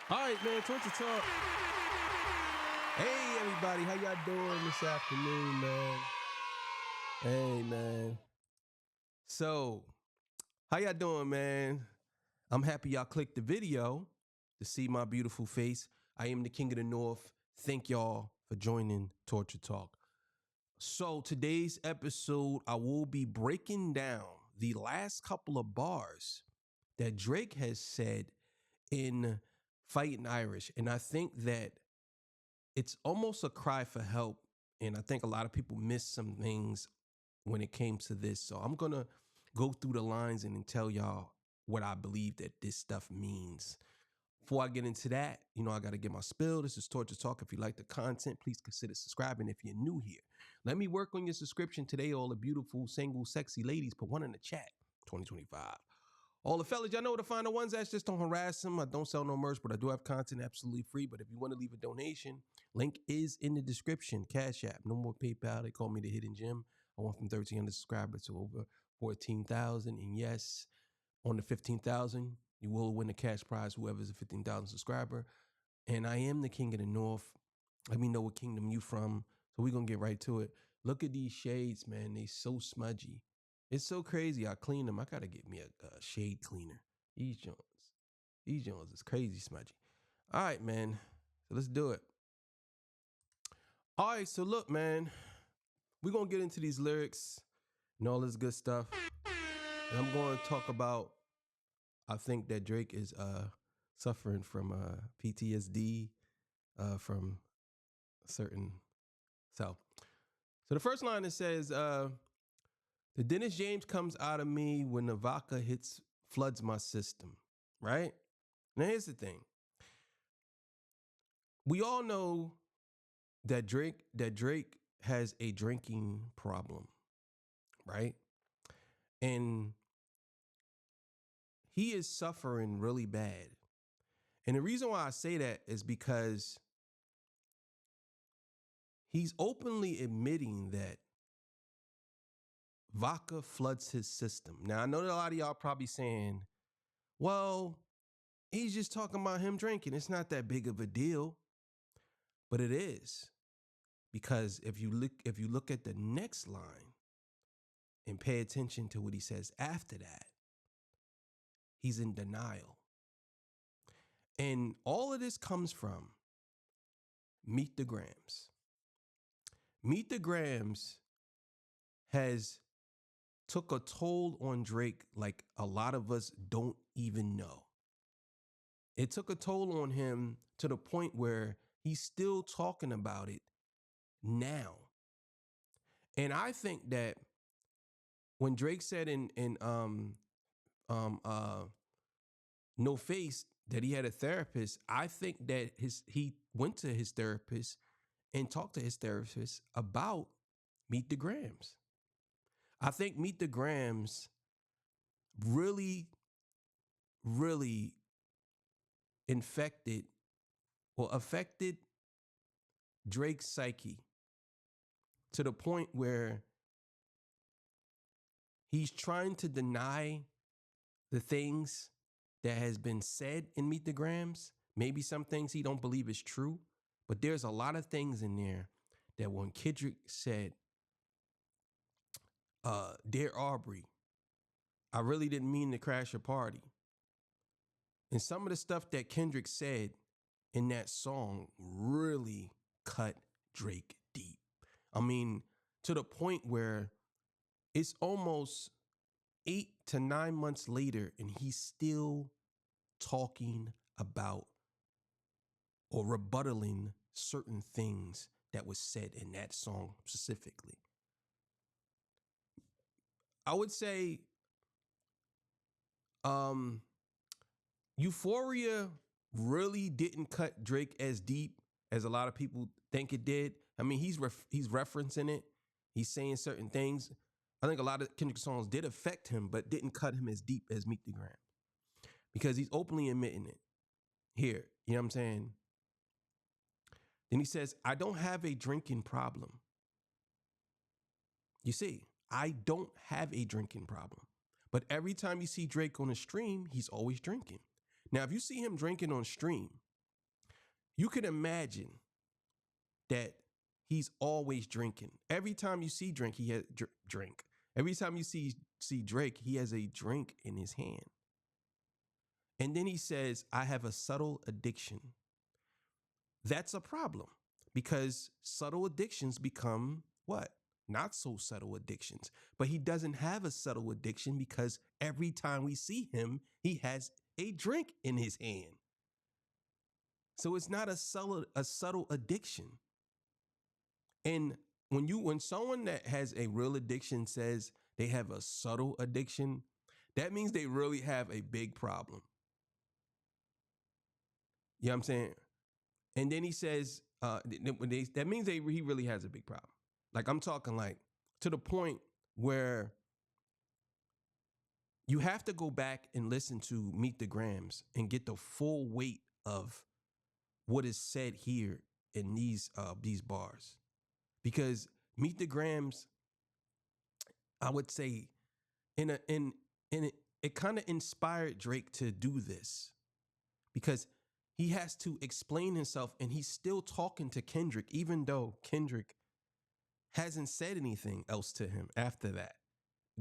All right, man, Torture Talk. Hey, everybody, how y'all doing this afternoon, man? Hey, man. So, how y'all doing, man? I'm happy y'all clicked the video to see my beautiful face. I am the King of the North. Thank y'all for joining Torture Talk. So, today's episode, I will be breaking down the last couple of bars that Drake has said in Fighting Irish. And I think that it's almost a cry for help. And I think a lot of people missed some things when it came to this. So I'm going to go through the lines and then tell y'all what I believe that this stuff means. Before I get into that, I got to get my spill. This is Torture Talk. If you like the content, please consider subscribing if you're new here. Let me work on your subscription today, all the beautiful, single, sexy ladies. Put one in the chat, 2025. All the fellas, y'all know where to find the ones that just don't harass them. I don't sell no merch, but I do have content absolutely free. But if you want to leave a donation, link is in the description. Cash App, no more PayPal. They call me the Hidden Gem. I went from 1,300 subscribers to over 14,000. And yes, on the 15,000, you will win the cash prize, whoever's a 15,000 subscriber. And I am the King of the North. Let me know what kingdom you from. So we're going to get right to it. Look at these shades, man. They so smudgy. It's so crazy. I clean them. I got to get me a shade cleaner. These joints is crazy smudgy. All right, man. So let's do it. All right, so look, man. We're going to get into these lyrics and all this good stuff. And I'm going to talk about, I think that Drake is suffering from PTSD from certain. So the first line, it says, the Dennis James comes out of me when the vodka floods my system, right? Now here's the thing. We all know that Drake has a drinking problem, right? And he is suffering really bad. And the reason why I say that is because he's openly admitting that vodka floods his system. Now, I know that a lot of y'all probably saying, well, he's just talking about him drinking. It's not that big of a deal. But it is. Because if you look at the next line and pay attention to what he says after that, he's in denial. And all of this comes from Meet the Grams. Meet the Grams has took a toll on Drake like a lot of us don't even know. It took a toll on him to the point where he's still talking about it now. And I think that when Drake said in No Face that he had a therapist, I think that he went to his therapist and talked to his therapist about Meet the Grams. I think Meet the Grams really, really affected Drake's psyche to the point where he's trying to deny the things that has been said in Meet the Grams. Maybe some things he don't believe is true, but there's a lot of things in there that when Kendrick said, Dear Aubrey, I really didn't mean to crash your party. And some of the stuff that Kendrick said in that song really cut Drake deep. I mean, to the point where it's almost 8 to 9 months later and he's still talking about or rebuttaling certain things that was said in that song specifically. I would say Euphoria really didn't cut Drake as deep as a lot of people think it did. I mean, he's referencing it. He's saying certain things. I think a lot of Kendrick songs did affect him, but didn't cut him as deep as Meet the Gram. Because he's openly admitting it. Here, you know what I'm saying? Then he says, I don't have a drinking problem. You see, I don't have a drinking problem. But every time you see Drake on a stream, he's always drinking. Now, if you see him drinking on stream, You can imagine that he's always drinking. Every time you see drink, he has drink. Every time you see Drake, he has a drink in his hand. And then he says, I have a subtle addiction. That's a problem because subtle addictions become what? Not so subtle addictions. But he doesn't have a subtle addiction because every time we see him, he has a drink in his hand. So it's not a subtle addiction. And when someone that has a real addiction says they have a subtle addiction, that means they really have a big problem. You know what I'm saying? And then he says, that means he really has a big problem. Like I'm talking like to the point where you have to go back and listen to Meet the Grams and get the full weight of what is said here in these bars. Because Meet the Grams, I would say, it kind of inspired Drake to do this because he has to explain himself and he's still talking to Kendrick, even though Kendrick hasn't said anything else to him after that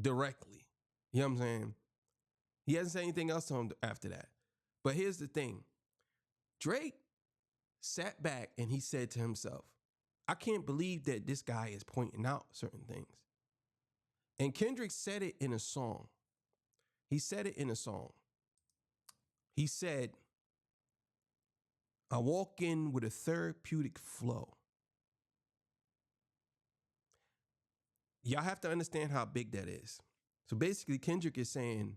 directly. You know what I'm saying? He hasn't said anything else to him after that. But here's the thing. Drake sat back and he said to himself, I can't believe that this guy is pointing out certain things. And Kendrick said it in a song. He said it in a song. He said, I walk in with a therapeutic flow. Y'all have to understand how big that is. So basically, Kendrick is saying,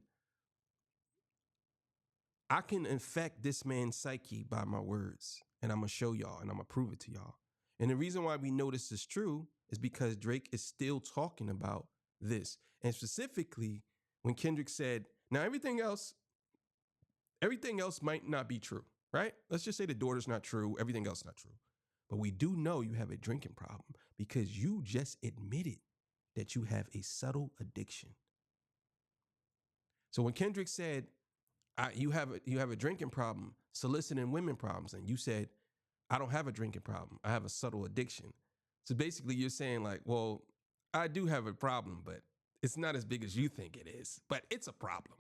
I can infect this man's psyche by my words, and I'm going to show y'all, and I'm going to prove it to y'all. And the reason why we know this is true is because Drake is still talking about this. And specifically, when Kendrick said, now everything else might not be true, right? Let's just say the daughter's not true, everything else not true. But we do know you have a drinking problem because you just admitted that you have a subtle addiction. So when Kendrick said, you have a drinking problem, soliciting women problems, and you said, I don't have a drinking problem, I have a subtle addiction. So basically you're saying like, well, I do have a problem, but it's not as big as you think it is, but it's a problem.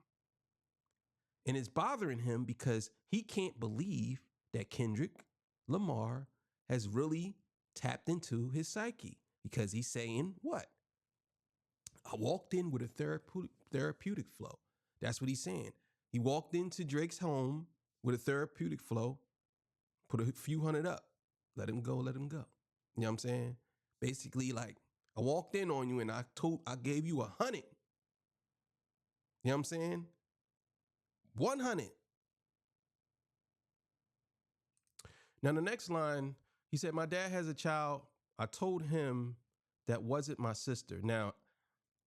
And it's bothering him because he can't believe that Kendrick Lamar has really tapped into his psyche because he's saying what? I walked in with a therapeutic flow. That's what he's saying. He walked into Drake's home with a therapeutic flow, put a few hundred up, let him go, let him go. You know what I'm saying? Basically, like, I walked in on you and I gave you 100. You know what I'm saying? 100. Now, the next line, he said, my dad has a child. I told him that wasn't my sister. Now,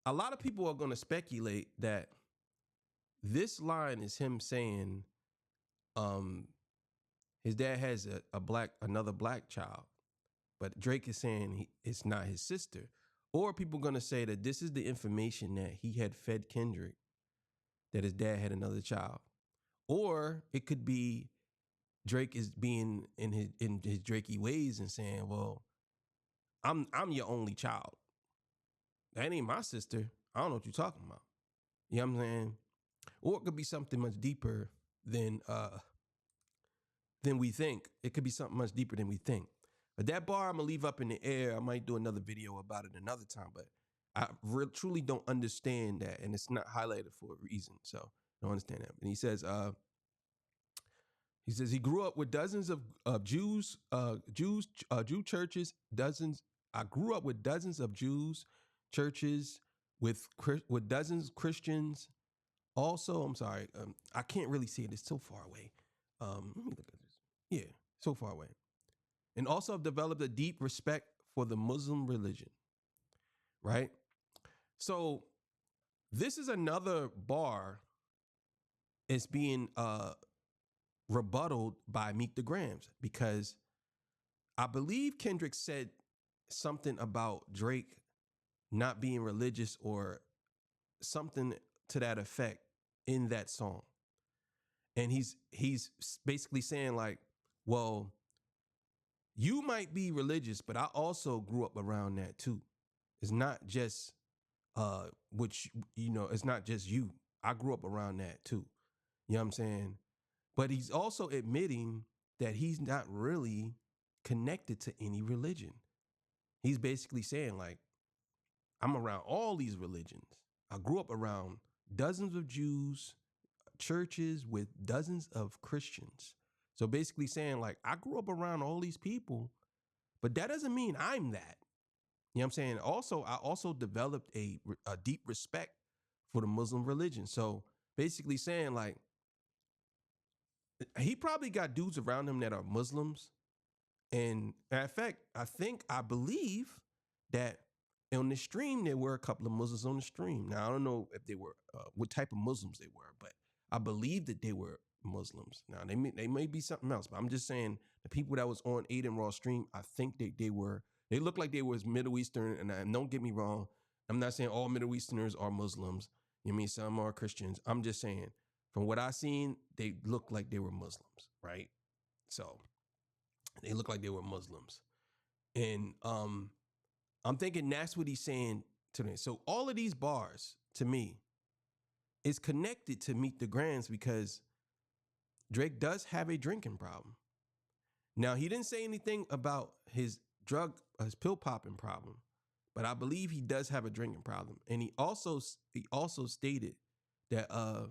a lot of people are going to speculate that this line is him saying his dad has another black child, but Drake is saying it's not his sister. Or people are going to say that this is the information that he had fed Kendrick, that his dad had another child. Or it could be Drake is being in his Drakey ways and saying, well, I'm your only child. That ain't my sister. I don't know what you're talking about. You know what I'm saying? Or it could be something much deeper than we think. It could be something much deeper than we think. But that bar I'm going to leave up in the air. I might do another video about it another time. But I truly don't understand that. And it's not highlighted for a reason. So I don't understand that. And he says he grew up with dozens of Jew churches, dozens. I grew up with dozens of Jews churches with dozens of Christians. Also, I'm sorry, I can't really see it. It's so far away. Let me look at this. Yeah, so far away. And also have developed a deep respect for the Muslim religion, right? So this is another bar is being rebutted by Meet the Grams because I believe Kendrick said something about Drake not being religious or something to that effect in that song. And he's basically saying like, well, You might be religious, but I also grew up around that too. It's not just which it's not just you. I grew up around that too. You know what I'm saying? But he's also admitting that he's not really connected to any religion. He's basically saying, like, I'm around all these religions. I grew up around dozens of Jews, churches with dozens of Christians. So basically saying, like, I grew up around all these people, but that doesn't mean I'm that. You know what I'm saying? Also, I also developed a deep respect for the Muslim religion. So basically saying, like, he probably got dudes around him that are Muslims. And in fact, I believe that on the stream, there were a couple of Muslims on the stream. Now, I don't know if they were, what type of Muslims they were, but I believe that they were Muslims. Now, they may be something else, but I'm just saying the people that was on Aiden Raw stream, I think they looked like they was Middle Eastern. And don't get me wrong, I'm not saying all Middle Easterners are Muslims. You mean some are Christians. I'm just saying from what I seen, they looked like they were Muslims, right? So they looked like they were Muslims. And I'm thinking that's what he's saying to me. So all of these bars, to me, is connected to Meet the Grams because Drake does have a drinking problem. Now, he didn't say anything about his pill popping problem, but I believe he does have a drinking problem. And he also stated that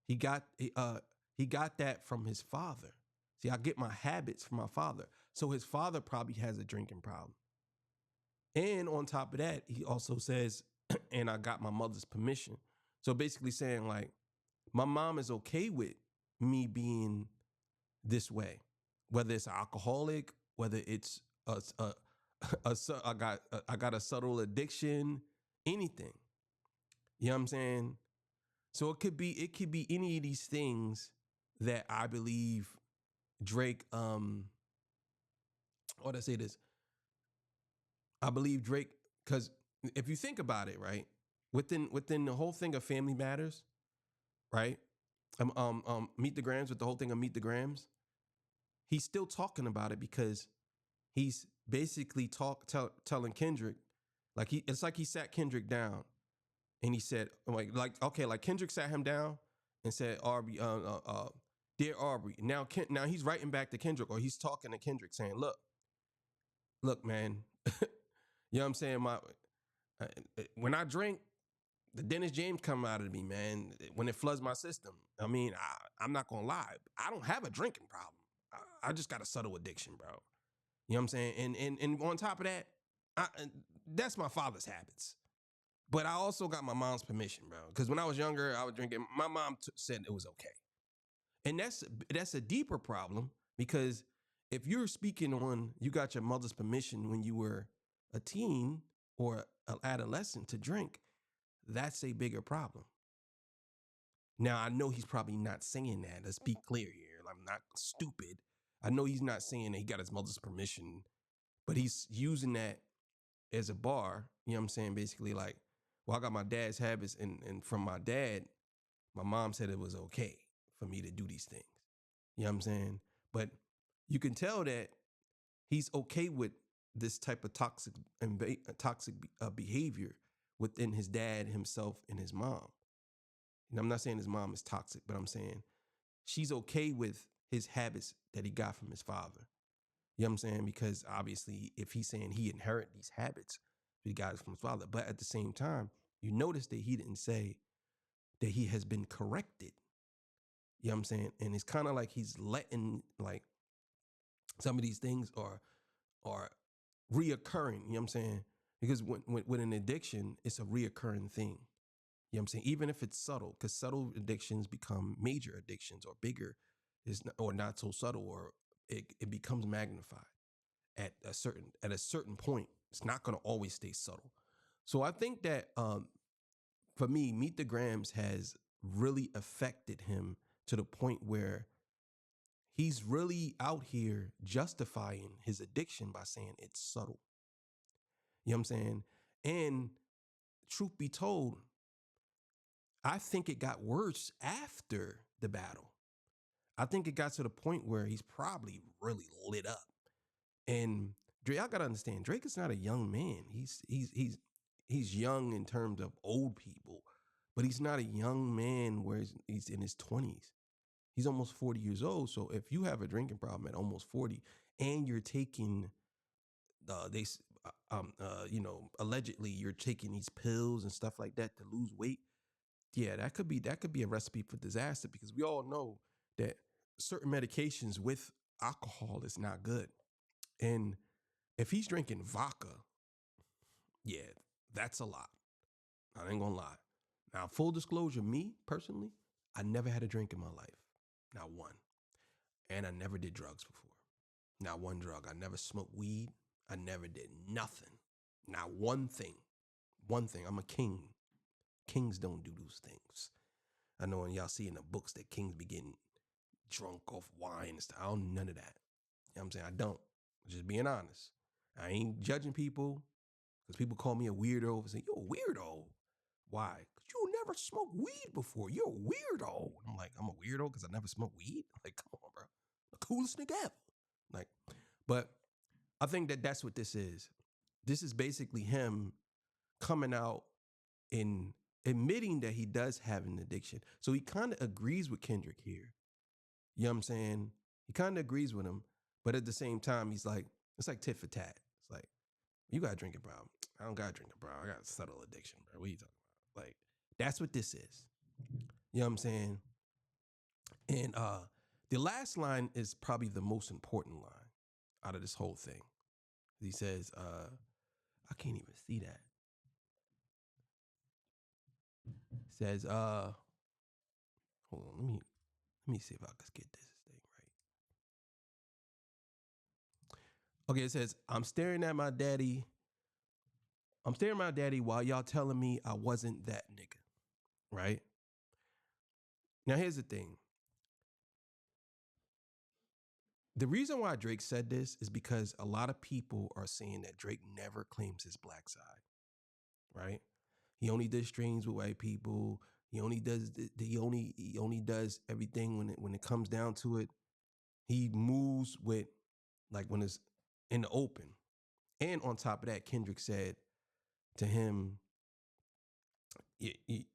he got that from his father. See, I get my habits from my father. So his father probably has a drinking problem. And on top of that, he also says, and I got my mother's permission. So basically saying, like, my mom is okay with me being this way, whether it's alcoholic, whether it's I got a subtle addiction, anything. You know what I'm saying? So it could be any of these things that I believe Drake, what I say this, I believe Drake, because if you think about it, right, within the whole thing of Family Matters, right, Meet the Grams, with the whole thing of Meet the Grams, he's still talking about it because he's basically telling Kendrick, like it's like he sat Kendrick down and he said, like Kendrick sat him down and said, Aubrey, dear Aubrey. Now he's writing back to Kendrick, or he's talking to Kendrick saying, look, man, you know what I'm saying? When I drink, the Dennis James come out of me, man. When it floods my system, I mean, I'm not gonna lie, I don't have a drinking problem. I just got a subtle addiction, bro. You know what I'm saying? And on top of that, that's my father's habits. But I also got my mom's permission, bro. Because when I was younger, I was drinking. My mom said it was okay, and that's a deeper problem because if you're speaking on, you got your mother's permission when you were a teen or an adolescent to drink, that's a bigger problem. Now, I know he's probably not saying that. Let's be clear here. I'm not stupid. I know he's not saying that he got his mother's permission, but he's using that as a bar. You know what I'm saying? Basically, like, well, I got my dad's habits, and from my dad, my mom said it was okay for me to do these things. You know what I'm saying? But you can tell that he's okay with this type of toxic behavior within his dad, himself, and his mom. And I'm not saying his mom is toxic, but I'm saying she's okay with his habits that he got from his father. You know what I'm saying? Because obviously, if he's saying he inherited these habits, he got it from his father. But at the same time, you notice that he didn't say that he has been corrected. You know what I'm saying? And it's kind of like he's letting, like, some of these things are reoccurring. You know what I'm saying? Because with an addiction, it's a reoccurring thing. You know what I'm saying? Even if it's subtle, because subtle addictions become major addictions or bigger, or not so subtle, or it becomes magnified at a certain point. It's not going to always stay subtle. So I think that for me, Meet the Grams has really affected him to the point where he's really out here justifying his addiction by saying it's subtle. You know what I'm saying? And truth be told, I think it got worse after the battle. I think it got to the point where he's probably really lit up. And Drake, I gotta understand, Drake is not a young man. He's young in terms of old people, but he's not a young man where he's in his 20s. He's almost 40 years old. So if you have a drinking problem at almost 40 and you're taking allegedly you're taking these pills and stuff like that to lose weight, yeah, that could be a recipe for disaster, because we all know that certain medications with alcohol is not good. And if he's drinking vodka, yeah, that's a lot. I ain't gonna lie. Now, full disclosure, me personally, I never had a drink in my life. Not one. And I never did drugs before. Not one drug. I never smoked weed. I never did nothing. Not one thing. One thing. I'm a king. Kings don't do those things. I know when y'all see in the books that kings be getting drunk off wine and stuff. I don't none of that. You know what I'm saying? I don't. Just being honest. I ain't judging people, because people call me a weirdo and say, you're a weirdo. Why? Because you never smoked weed before. You're a weirdo. I'm like, I'm a weirdo because I never smoked weed? Like, come on, bro. The coolest nigga ever. Like, but I think that that's what this is. This is basically him coming out and admitting that he does have an addiction. So he kind of agrees with Kendrick here. You know what I'm saying? He kind of agrees with him, but at the same time, he's like, it's like tit for tat. It's like, you got a drinking problem. I don't got a drinking problem. I got a subtle addiction, bro. What are you talking about? Like, that's what this is. You know what I'm saying? And the last line is probably the most important line out of this whole thing. He says, I can't even see that. He says, hold on, let me see if I can get this thing right. Okay, it says, I'm staring at my daddy while y'all telling me I wasn't that nigga. Right? Now here's the thing. The reason why Drake said this is because a lot of people are saying that Drake never claims his black side, right? He only does streams with white people. He only does everything when it comes down to it. He moves with, like, when it's in the open. And on top of that, Kendrick said to him, he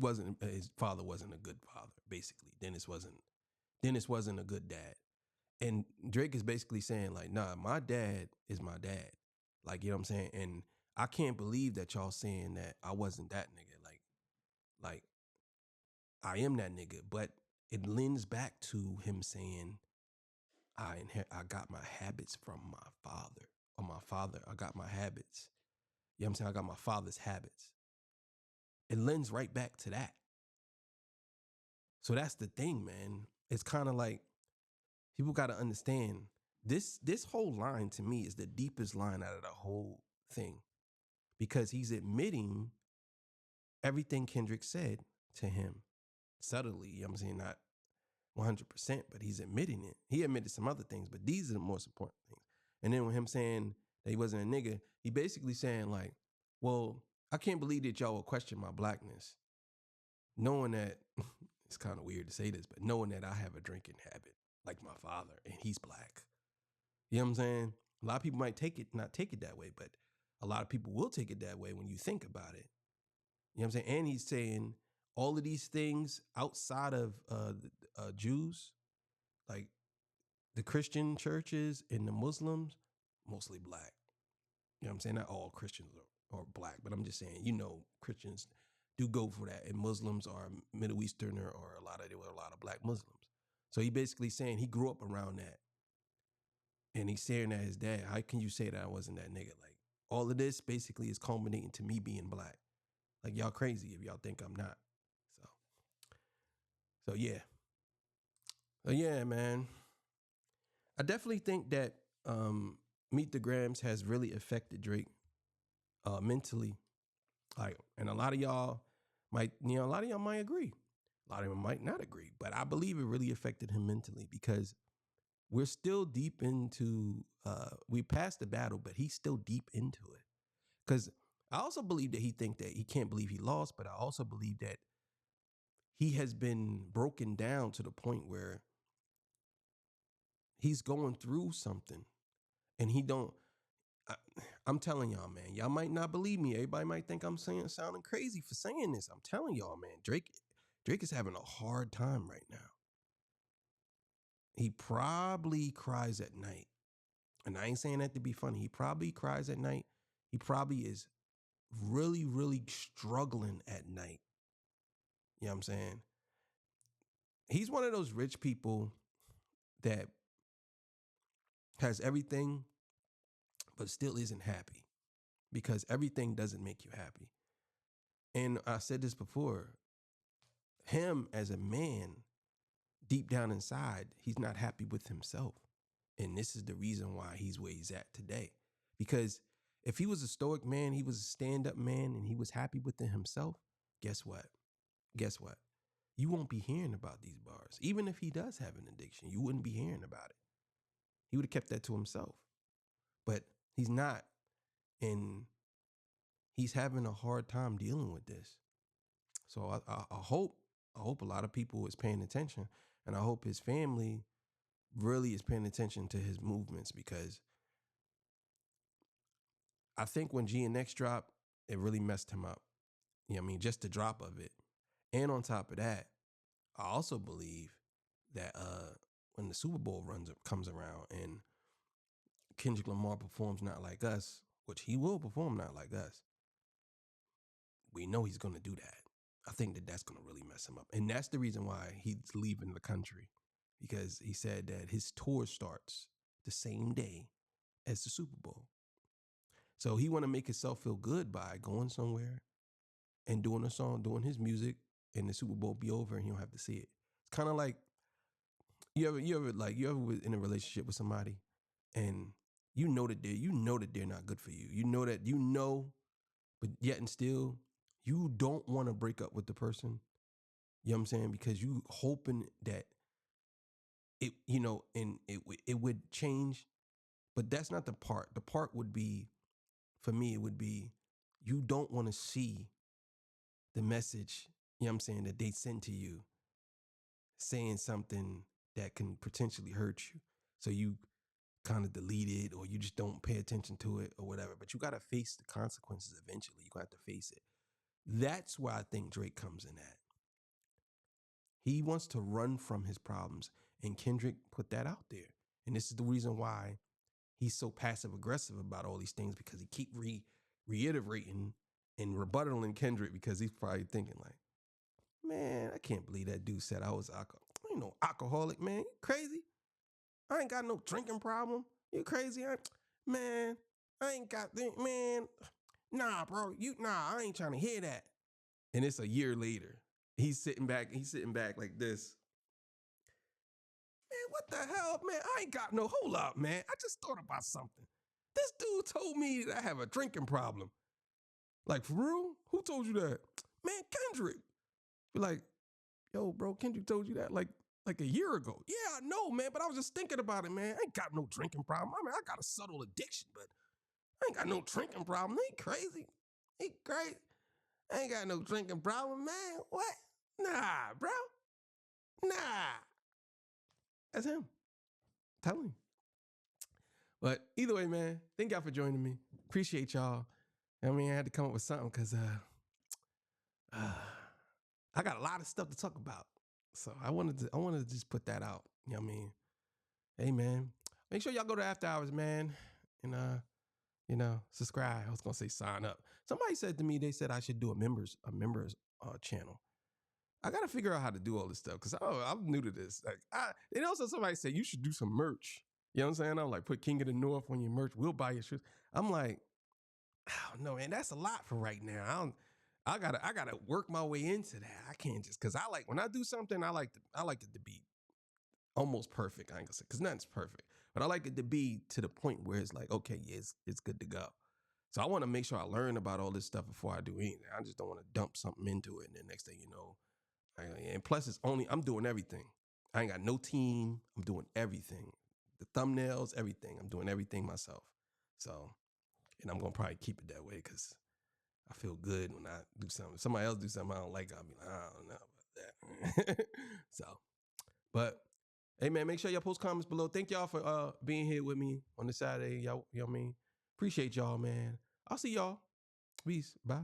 wasn't, his father wasn't a good father. Basically, Dennis wasn't a good dad. And Drake is basically saying, like, nah, my dad is my dad. Like, you know what I'm saying? And I can't believe that y'all saying that I wasn't that nigga. Like I am that nigga. But it lends back to him saying, I got my habits from my father. Or my father, I got my habits. You know what I'm saying? I got my father's habits. It lends right back to that. So that's the thing, man. It's kind of like, people got to understand, this whole line to me is the deepest line out of the whole thing, because he's admitting everything Kendrick said to him subtly. You know what I'm saying? Not 100%, but he's admitting it. He admitted some other things, but these are the most important things. And then with him saying that he wasn't a nigga, he basically saying, like, well, I can't believe that y'all will question my blackness, knowing that it's kind of weird to say this, but knowing that I have a drinking habit like my father and he's black. You know what I'm saying? A lot of people might not take it that way, but a lot of people will take it that way when you think about it. You know what I'm saying? And he's saying all of these things outside of Jews, like the Christian churches and the Muslims, mostly black. You know what I'm saying? Not all Christians are black, but I'm just saying, Christians do go for that, and Muslims are Middle Easterner, or there were a lot of black Muslims. So he basically saying he grew up around that. And he's staring at his dad. How can you say that I wasn't that nigga? Like, all of this basically is culminating to me being black. Like, y'all crazy if y'all think I'm not. So yeah. So yeah, man. I definitely think that Meet the Grams has really affected Drake mentally. Like, and a lot of y'all might agree. A lot of them might not agree. But I believe it really affected him mentally, because we're still deep into, we passed the battle, but he's still deep into it. Because I also believe that he can't believe he lost, but I also believe that he has been broken down to the point where He's going through something, and he don't. I, I'm telling y'all, man. Y'all might not believe me. Everybody might think I'm sounding crazy for saying this. I'm telling y'all, man. Drake is having a hard time right now. He probably cries at night. And I ain't saying that to be funny. He probably cries at night. He probably is really, really struggling at night. You know what I'm saying? He's one of those rich people that has everything, but still isn't happy because everything doesn't make you happy. And I said this before, him as a man, deep down inside, he's not happy with himself. And this is the reason why he's where he's at today. Because if he was a stoic man, he was a stand-up man, and he was happy within himself, guess what? Guess what? You won't be hearing about these bars. Even if he does have an addiction, you wouldn't be hearing about it. He would have kept that to himself. But he's not. And he's having a hard time dealing with this. So I hope a lot of people is paying attention, and I hope his family really is paying attention to his movements, because I think when G and X dropped, it really messed him up. You know what I mean? Just the drop of it. And on top of that, I also believe that when the Super Bowl comes around and Kendrick Lamar performs Not Like Us, which he will perform Not Like Us, we know he's going to do that. I think that that's going to really mess him up. And that's the reason why he's leaving the country, because he said that his tour starts the same day as the Super Bowl. So he want to make himself feel good by going somewhere and doing a song, doing his music, and the Super Bowl be over and you don't have to see it. It's kind of like you ever was in a relationship with somebody and you know that they're not good for you. But yet and still you don't want to break up with the person. You know what I'm saying? Because you hoping that it, and it would change. But that's not the part. The part would be, for me, it would be, you don't want to see the message, you know what I'm saying, that they send to you saying something that can potentially hurt you. So you kind of delete it, or you just don't pay attention to it or whatever. But you got to face the consequences eventually. You got to face it. That's where I think Drake comes in at. He wants to run from his problems, and Kendrick put that out there. And this is the reason why he's so passive aggressive about all these things, because he keep reiterating and rebuttaling Kendrick, because he's probably thinking like, man, I can't believe that dude said I was I ain't no alcoholic, man. You crazy? I ain't got no drinking problem. You crazy? Man, I ain't got, man, nah, bro. I ain't trying to hear that. And it's a year later. He's sitting back like this. Man, what the hell, man? I ain't got no, hold up, man. I just thought about something. This dude told me that I have a drinking problem. Like, for real? Who told you that? Man, Kendrick. Be like, yo, bro, Kendrick told you that like a year ago. Yeah, I know, man, but I was just thinking about it, man. I ain't got no drinking problem. I mean, I got a subtle addiction, but I ain't got no drinking problem. Ain't crazy. Ain't crazy. I ain't got no drinking problem, man. What? Nah, bro. Nah. That's him. Tell him. But either way, man, thank y'all for joining me. Appreciate y'all. I mean, I had to come up with something because I got a lot of stuff to talk about. So I wanted to just put that out. You know what I mean? Hey, man, make sure y'all go to After Hours, man, and subscribe. I was gonna say sign up. Somebody said to me, they said I should do a members channel. I gotta figure out how to do all this stuff, because I'm new to this. Like, and also somebody said you should do some merch. You know what I'm saying? I'm like, put King of the North on your merch. We'll buy your shoes. I'm like, I don't know, man. That's a lot for right now. I gotta work my way into that. I can't just, because I like, when I do something, I like it to be almost perfect. I ain't gonna say, because nothing's perfect, but I like it to be to the point where it's like, okay, yeah, it's good to go. So I want to make sure I learn about all this stuff before I do anything. I just don't want to dump something into it, and then next thing you know, and plus I'm doing everything. I ain't got no team. I'm doing everything. The thumbnails, everything. I'm doing everything myself. So, and I'm gonna probably keep it that way, because I feel good when I do something. If somebody else do something I don't like, I'll be like, I don't know about that. So, but Hey man, make sure y'all post comments below. Thank y'all for being here with me on the Saturday. Y'all, you know what I mean? Appreciate y'all, man. I'll see y'all. Peace. Bye.